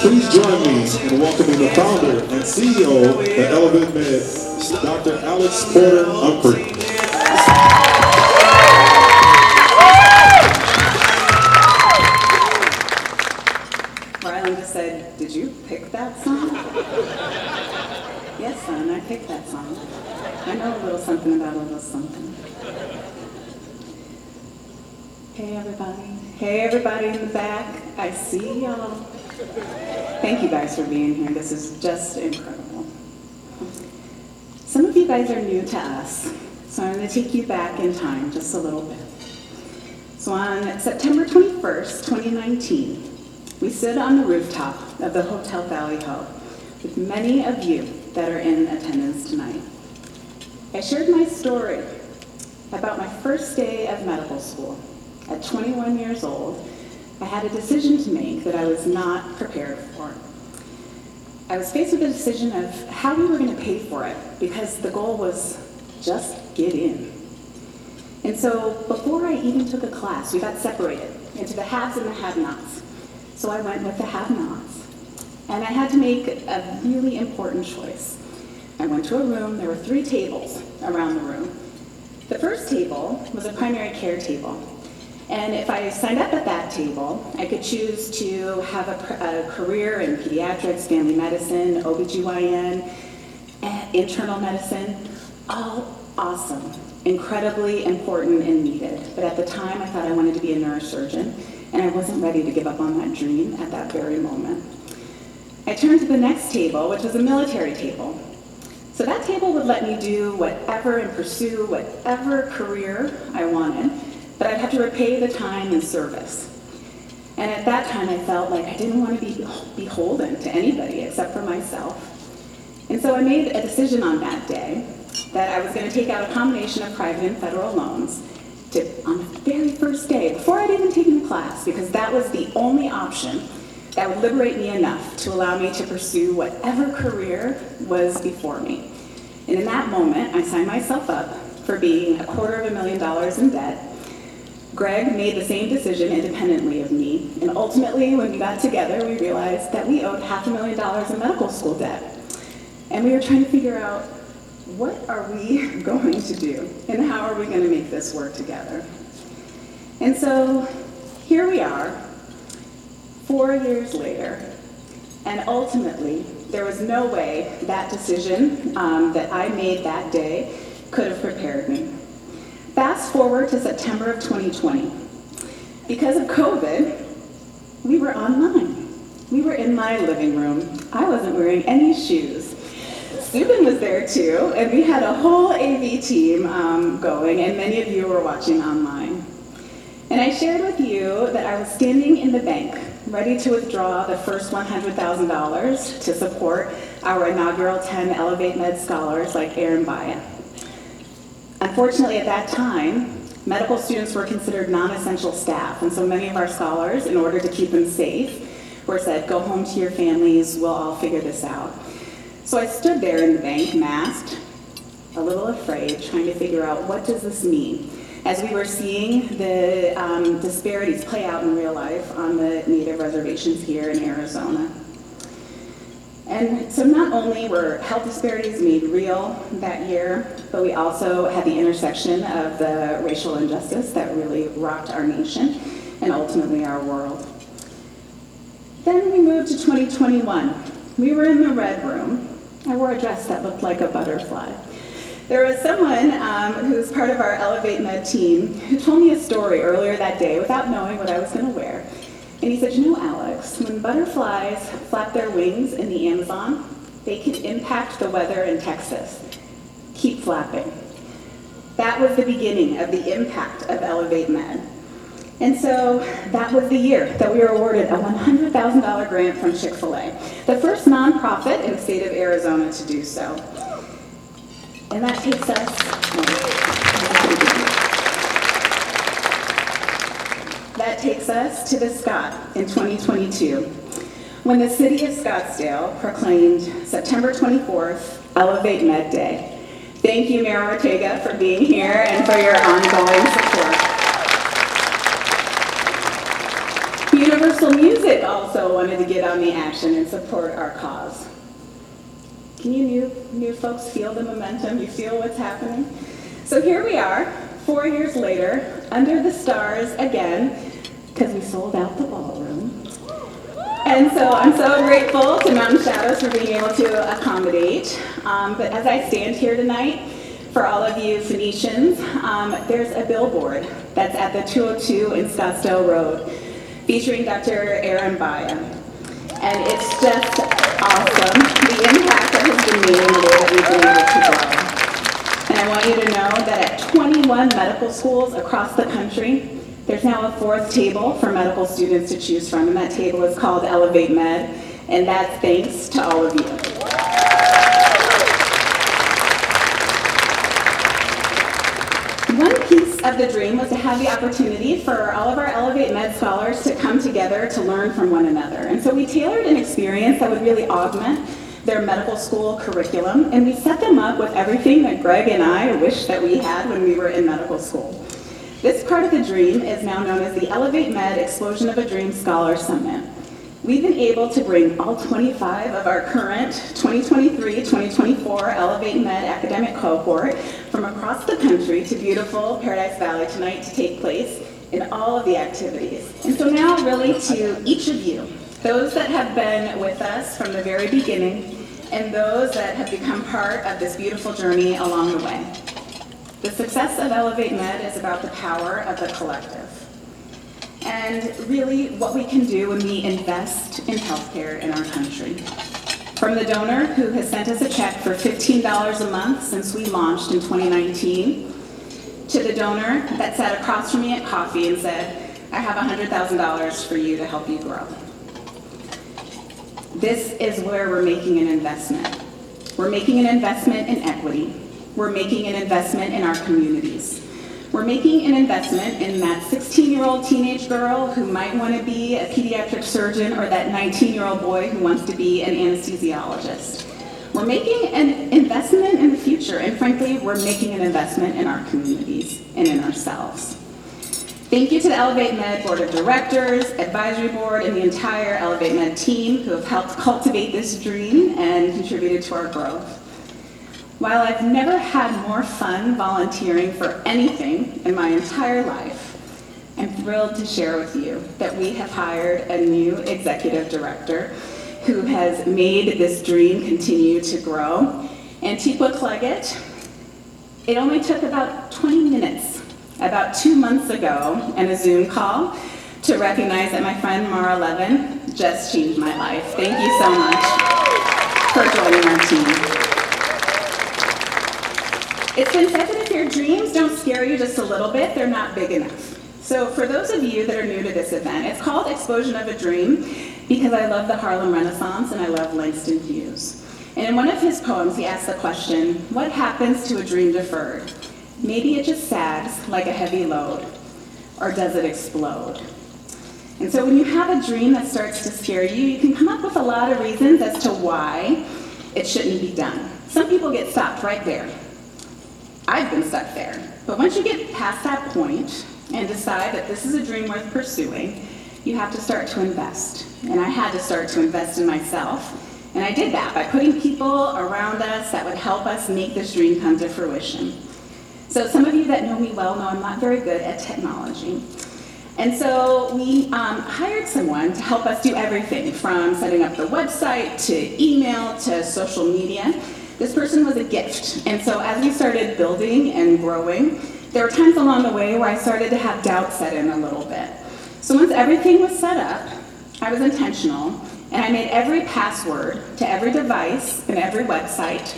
Please join me in welcoming the founder and CEO of ElevateMeD, Dr. Alyx Porter Umphrey. Rylan just said, "Did you pick that song?" Yes, son, I picked that song. I know a little something about a little something. Hey, everybody. Hey, everybody in the back. I see y'all. Thank you guys for being here. This is just incredible. Some of you guys are new to us, so I'm going to take you back in time just a little bit. So on September 21st, 2019, we stood on the rooftop of the Hotel Valley Ho with many of you that are in attendance tonight. I shared my story about my first day of medical school. At 21 years old, I had a decision to make that I was not prepared for. I was faced with a decision of how we were going to pay for it, because the goal was just get in. And so before I even took a class, we got separated into the haves and the have-nots. So I went with the have-nots. And I had to make a really important choice. I went to a room, there were 3 tables around the room. The first table was a primary care table. And if I signed up at that table, I could choose to have a career in pediatrics, family medicine, OBGYN, internal medicine, all awesome, incredibly important and needed. But at the time, I thought I wanted to be a neurosurgeon, and I wasn't ready to give up on that dream at that very moment. I turned to the next table, which was a military table. So that table would let me do whatever and pursue whatever career I wanted, but I'd have to repay the time and service. And at that time, I felt like I didn't want to be beholden to anybody except for myself. And so I made a decision on that day that I was going to take out a combination of private and federal loans on the very first day, before I'd even taken the class, because that was the only option that would liberate me enough to allow me to pursue whatever career was before me. And in that moment, I signed myself up for being $250,000 in debt. Greg made the same decision independently of me, and ultimately, when we got together, we realized that we owed $500,000 in medical school debt. And we were trying to figure out, what are we going to do, and how are we going to make this work together? And so, here we are, 4 years later, and ultimately, there was no way that decision that I made that day could have prepared me. Fast forward to September of 2020. Because of COVID, we were online. We were in my living room. I wasn't wearing any shoes. Subin was there too, and we had a whole AV team going, and many of you were watching online. And I shared with you that I was standing in the bank, ready to withdraw the first $100,000 to support our inaugural 10 ElevateMeD scholars like Aaron Baya. Unfortunately, at that time, medical students were considered non-essential staff, and so many of our scholars, in order to keep them safe, were said, go home to your families, we'll all figure this out. So I stood there in the bank, masked, a little afraid, trying to figure out, what does this mean? As we were seeing the disparities play out in real life on the Native reservations here in Arizona. And so not only were health disparities made real that year, but we also had the intersection of the racial injustice that really rocked our nation and ultimately our world. Then we moved to 2021. We were in the red room. I wore a dress that looked like a butterfly. There was someone who's part of our ElevateMeD team who told me a story earlier that day without knowing what I was going to wear. And he said, you know, Alyx, when butterflies flap their wings in the Amazon, they can impact the weather in Texas. Keep flapping. That was the beginning of the impact of ElevateMeD. And so that was the year that we were awarded a $100,000 grant from Chick-fil-A, the first nonprofit in the state of Arizona to do so. And that takes us to the Scott in 2022, when the city of Scottsdale proclaimed September 24th, ElevateMeD Day. Thank you, Mayor Ortega, for being here and for your ongoing support. Universal Music also wanted to get on the action and support our cause. Can you new folks feel the momentum? You feel what's happening? So here we are, 4 years later, under the stars again, because we sold out the ballroom. And so I'm so grateful to Mountain Shadows for being able to accommodate. But as I stand here tonight, for all of you Phoenicians, there's a billboard that's at the 202 in Scottsdale Road, featuring Dr. Aaron Baya. And it's just awesome, the impact that has been made in the way that we've been able to grow. And I want you to know that at 21 medical schools across the country, there's now a 4th table for medical students to choose from, and that table is called ElevateMeD, and that's thanks to all of you. One piece of the dream was to have the opportunity for all of our ElevateMeD scholars to come together to learn from one another. And so we tailored an experience that would really augment their medical school curriculum, and we set them up with everything that Greg and I wish that we had when we were in medical school. This part of the dream is now known as the ElevateMeD Explosion of a Dream Scholar Summit. We've been able to bring all 25 of our current 2023-2024 ElevateMeD academic cohort from across the country to beautiful Paradise Valley tonight to take place in all of the activities. And so now really to each of you, those that have been with us from the very beginning and those that have become part of this beautiful journey along the way. The success of ElevateMeD is about the power of the collective. And really what we can do when we invest in healthcare in our country. From the donor who has sent us a check for $15 a month since we launched in 2019, to the donor that sat across from me at coffee and said, I have $100,000 for you to help you grow. This is where we're making an investment. We're making an investment in equity. We're making an investment in our communities. We're making an investment in that 16-year-old teenage girl who might want to be a pediatric surgeon or that 19-year-old boy who wants to be an anesthesiologist. We're making an investment in the future, and frankly, we're making an investment in our communities and in ourselves. Thank you to the ElevateMeD Board of Directors, Advisory Board, and the entire ElevateMeD team who have helped cultivate this dream and contributed to our growth. While I've never had more fun volunteering for anything in my entire life, I'm thrilled to share with you that we have hired a new executive director who has made this dream continue to grow. Antiqua Cleggett. It only took about 20 minutes, about 2 months ago, in a Zoom call, to recognize that my friend Mara Levin just changed my life. Thank you so much for joining our team. It's been said that if your dreams don't scare you just a little bit, they're not big enough. So for those of you that are new to this event, it's called Explosion of a Dream because I love the Harlem Renaissance and I love Langston Hughes. And in one of his poems, he asks the question, what happens to a dream deferred? Maybe it just sags like a heavy load, or does it explode? And so when you have a dream that starts to scare you, you can come up with a lot of reasons as to why it shouldn't be done. Some people get stopped right there. I've been stuck there. But once you get past that point and decide that this is a dream worth pursuing, you have to start to invest. And I had to start to invest in myself. And I did that by putting people around us that would help us make this dream come to fruition. So some of you that know me well know I'm not very good at technology. And so we hired someone to help us do everything from setting up the website to email to social media. This person was a gift. And so as we started building and growing, there were times along the way where I started to have doubt set in a little bit. So once everything was set up, I was intentional, and I made every password to every device and every website,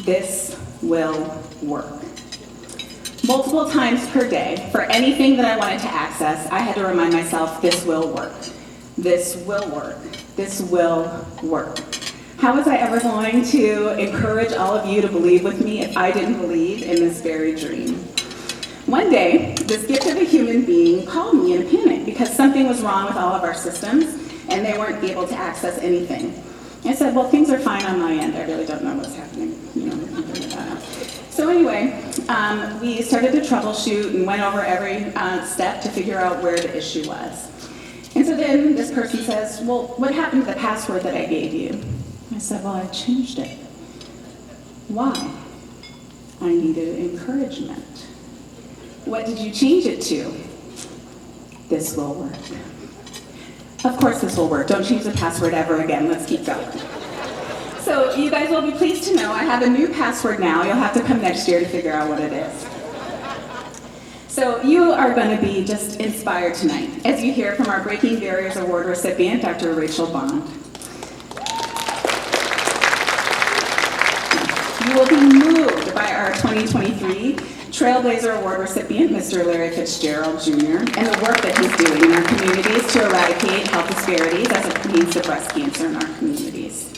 this will work. Multiple times per day, for anything that I wanted to access, I had to remind myself, this will work. This will work. This will work. How was I ever going to encourage all of you to believe with me if I didn't believe in this very dream? One day, this gift of a human being called me in a panic because something was wrong with all of our systems and they weren't able to access anything. I said, well, things are fine on my end. I really don't know what's happening. We can figure that out. So anyway, we started to troubleshoot and went over every step to figure out where the issue was. And so then this person says, well, what happened to the password that I gave you? I said, well, I changed it. Why? I needed encouragement. What did you change it to? This will work. Of course this will work. Don't change the password ever again. Let's keep going. So you guys will be pleased to know I have a new password now. You'll have to come next year to figure out what it is. So you are going to be just inspired tonight as you hear from our Breaking Barriers Award recipient, Dr. Rachel Bond. You will be moved by our 2023 Trailblazer Award recipient, Mr. Larry Fitzgerald Jr., and the work that he's doing in our communities to eradicate health disparities as it pertains to breast cancer in our communities.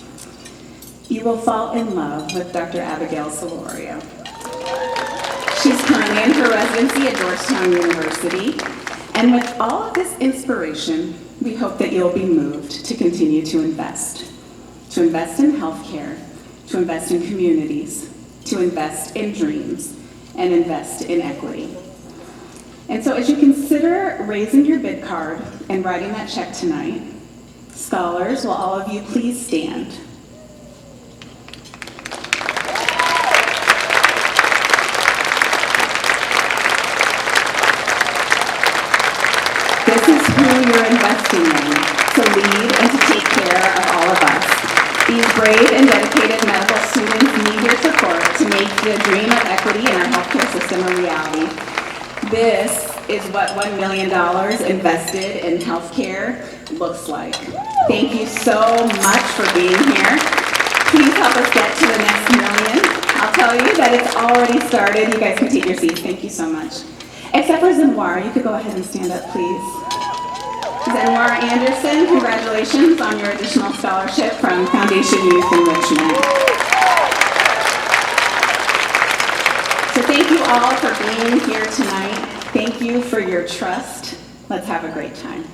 You will fall in love with Dr. Abigail Solorio. She's currently in her residency at Georgetown University, and with all of this inspiration, we hope that you'll be moved to continue to invest in healthcare, to invest in communities, to invest in dreams, and invest in equity. And so as you consider raising your bid card and writing that check tonight, scholars, will all of you please stand? This is who you're investing in, to lead and to take care of all of us. These brave and dedicated medical students need your support to make the dream of equity in our healthcare system a reality. This is what $1 million invested in healthcare looks like. Thank you so much for being here. Please help us get to the next million. I'll tell you that it's already started. You guys can take your seats. Thank you so much. Except for Zenwar, you could go ahead and stand up, please. Zenwar Anderson, congratulations on your additional scholarship from Foundation Youth Enrichment. So thank you all for being here tonight. Thank you for your trust. Let's have a great time.